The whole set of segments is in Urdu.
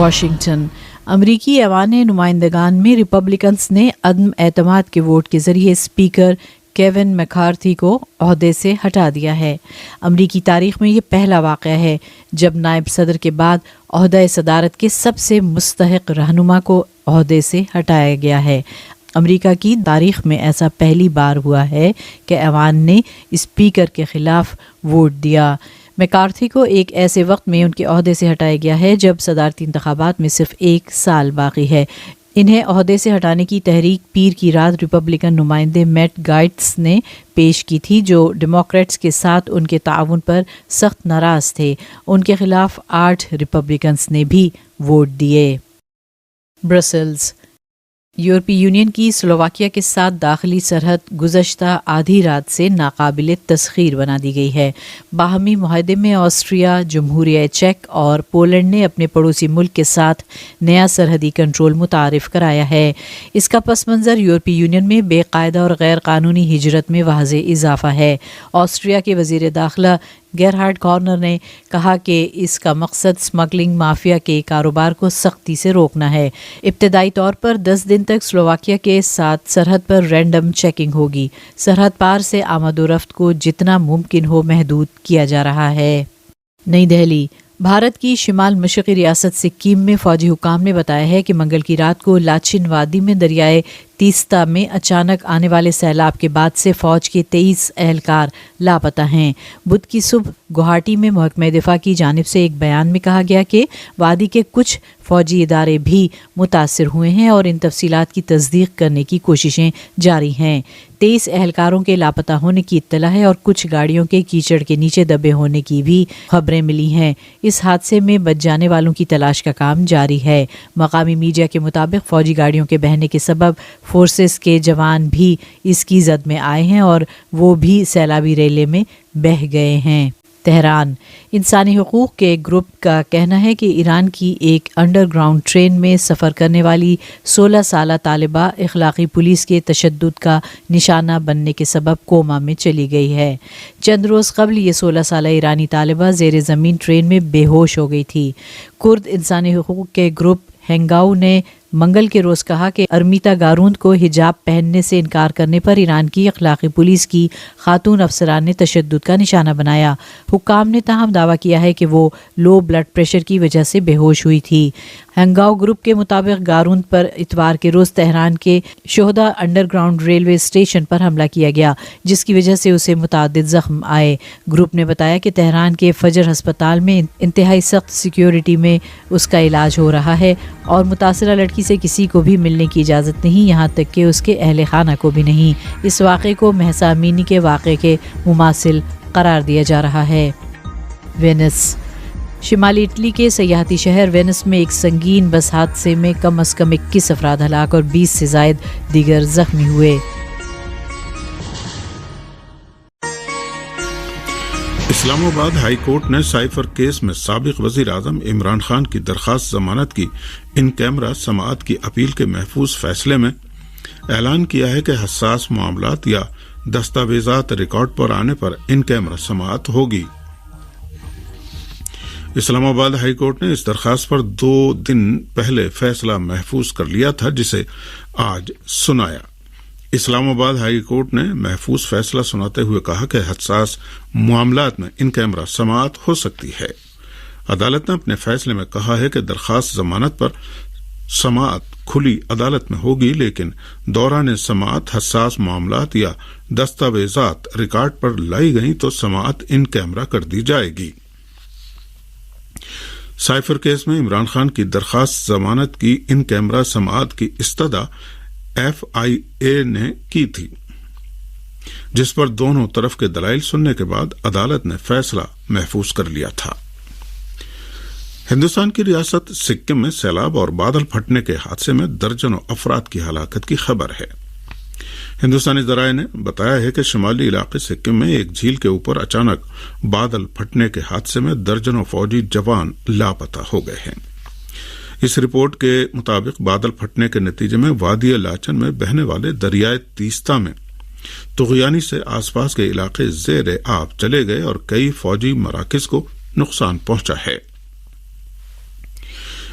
واشنگٹن۔ امریکی ایوان نمائندگان میں ریپبلکنز نے عدم اعتماد کے ووٹ کے ذریعے اسپیکر کیون میکارتھی کو عہدے سے ہٹا دیا ہے۔ امریکی تاریخ میں یہ پہلا واقعہ ہے جب نائب صدر کے بعد عہدہ صدارت کے سب سے مستحق رہنما کو عہدے سے ہٹایا گیا ہے۔ امریکہ کی تاریخ میں ایسا پہلی بار ہوا ہے کہ ایوان نے اسپیکر کے خلاف ووٹ دیا۔ میکارتھی کو ایک ایسے وقت میں ان کے عہدے سے ہٹایا گیا ہے جب صدارتی انتخابات میں صرف 1 سال باقی ہے۔ انہیں عہدے سے ہٹانے کی تحریک پیر کی رات ریپبلکن نمائندے میٹ گائٹس نے پیش کی تھی، جو ڈیموکریٹس کے ساتھ ان کے تعاون پر سخت ناراض تھے۔ ان کے خلاف 8 ریپبلکنز نے بھی ووٹ دیے۔ برسلز۔ یورپی یونین کی سلوواکیہ کے ساتھ داخلی سرحد گزشتہ آدھی رات سے ناقابل تسخیر بنا دی گئی ہے۔ باہمی معاہدے میں آسٹریا، جمہوریہ چیک اور پولینڈ نے اپنے پڑوسی ملک کے ساتھ نیا سرحدی کنٹرول متعارف کرایا ہے۔ اس کا پس منظر یورپی یونین میں بے قاعدہ اور غیر قانونی ہجرت میں واضح اضافہ ہے۔ آسٹریا کے وزیر داخلہ گیرہارڈ کارنر نے کہا کہ اس کا مقصد اسمگلنگ مافیا کے کاروبار کو سختی سے روکنا ہے۔ ابتدائی طور پر 10 دن تک سلوواکیہ کے ساتھ سرحد پر رینڈم چیکنگ ہوگی۔ سرحد پار سے آمد و رفت کو جتنا ممکن ہو محدود کیا جا رہا ہے۔ نئی دہلی۔ بھارت کی شمال مشرقی ریاست سکم میں فوجی حکام نے بتایا ہے کہ منگل کی رات کو لاچن وادی میں دریائے تیستا میں اچانک آنے والے سیلاب کے بعد سے فوج کے 23 اہلکار لاپتہ ہیں۔ بدھ کی صبح گوہاٹی میں محکمہ دفاع کی جانب سے ایک بیان میں کہا گیا کہ وادی کے کچھ فوجی ادارے بھی متاثر ہوئے ہیں اور ان تفصیلات کی تصدیق کرنے کی کوششیں جاری ہیں۔ 23 اہلکاروں کے لاپتہ ہونے کی اطلاع ہے اور کچھ گاڑیوں کے کیچڑ کے نیچے دبے ہونے کی بھی خبریں ملی ہیں۔ اس حادثے میں بچ جانے والوں کی تلاش کا کام جاری ہے۔ مقامی میڈیا کے مطابق فوجی گاڑیوں کے بہنے کے سبب فورسز کے جوان بھی اس کی زد میں آئے ہیں اور وہ بھی سیلابی ریلے میں بہہ گئے ہیں۔ تہران۔ انسانی حقوق کے گروپ کا کہنا ہے کہ ایران کی ایک انڈر گراؤنڈ ٹرین میں سفر کرنے والی 16 سالہ طالبہ اخلاقی پولیس کے تشدد کا نشانہ بننے کے سبب کوما میں چلی گئی ہے۔ چند روز قبل یہ 16 سالہ ایرانی طالبہ زیر زمین ٹرین میں بے ہوش ہو گئی تھی۔ کرد انسانی حقوق کے گروپ ہینگاؤ نے منگل کے روز کہا کہ ارمیتا گاروند کو حجاب پہننے سے انکار کرنے پر ایران کی اخلاقی پولیس کی خاتون افسران نے تشدد کا نشانہ بنایا۔ حکام نے تاہم دعویٰ کیا ہے کہ وہ لو بلڈ پریشر کی وجہ سے بے ہوش ہوئی تھی۔ ہنگاؤ گروپ کے مطابق گاروند پر اتوار کے روز تہران کے شہدا انڈر گراؤنڈ ریلوے اسٹیشن پر حملہ کیا گیا، جس کی وجہ سے اسے متعدد زخم آئے۔ گروپ نے بتایا کہ تہران کے فجر ہسپتال میں انتہائی سخت سیکیورٹی میں اس کا علاج ہو رہا ہے اور متاثرہ لڑکی سے کسی کو بھی ملنے کی اجازت نہیں، یہاں تک کہ اس کے اہل خانہ کو بھی نہیں۔ اس واقعے کو مہسا امینی کے واقعے کے مماثل قرار دیا جا رہا ہے۔ وینس۔ شمالی اٹلی کے سیاحتی شہر وینس میں ایک سنگین بس حادثے میں کم از کم 21 افراد ہلاک اور 20 سے زائد دیگر زخمی ہوئے۔ اسلام آباد ہائی کورٹ نے سائفر کیس میں سابق وزیر اعظم عمران خان کی درخواست ضمانت کی ان کیمرہ سماعت کی اپیل کے محفوظ فیصلے میں اعلان کیا ہے کہ حساس معاملات یا دستاویزات ریکارڈ پر آنے پر ان کیمرہ سماعت ہوگی۔ اسلام آباد ہائی کورٹ نے اس درخواست پر 2 دن پہلے فیصلہ محفوظ کر لیا تھا، جسے آج سنایا۔ اسلام آباد ہائی کورٹ نے محفوظ فیصلہ سناتے ہوئے کہا کہ حساس معاملات میں ان کیمرہ سماعت ہو سکتی ہے۔ عدالت نے اپنے فیصلے میں کہا ہے کہ درخواست ضمانت پر سماعت کھلی عدالت میں ہوگی، لیکن دوران سماعت حساس معاملات یا دستاویزات ریکارڈ پر لائی گئیں تو سماعت ان کیمرہ کر دی جائے گی۔ سائفر کیس میں عمران خان کی درخواست ضمانت کی ان کیمرہ سماعت کی استدعا FIA نے کی تھی، جس پر دونوں طرف کے دلائل سننے کے بعد عدالت نے فیصلہ محفوظ کر لیا تھا۔ ہندوستان کی ریاست سکم میں سیلاب اور بادل پھٹنے کے حادثے میں درجنوں افراد کی ہلاکت کی خبر ہے۔ ہندوستانی ذرائع نے بتایا ہے کہ شمالی علاقے سکم میں ایک جھیل کے اوپر اچانک بادل پھٹنے کے حادثے میں درجنوں فوجی جوان لاپتہ ہو گئے ہیں۔ اس رپورٹ کے مطابق بادل پھٹنے کے نتیجے میں وادی لاچن میں بہنے والے دریائے تیستا میں تغیانی سے آس پاس کے علاقے زیر آب چلے گئے اور کئی فوجی مراکز کو نقصان پہنچا ہے۔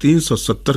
370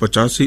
85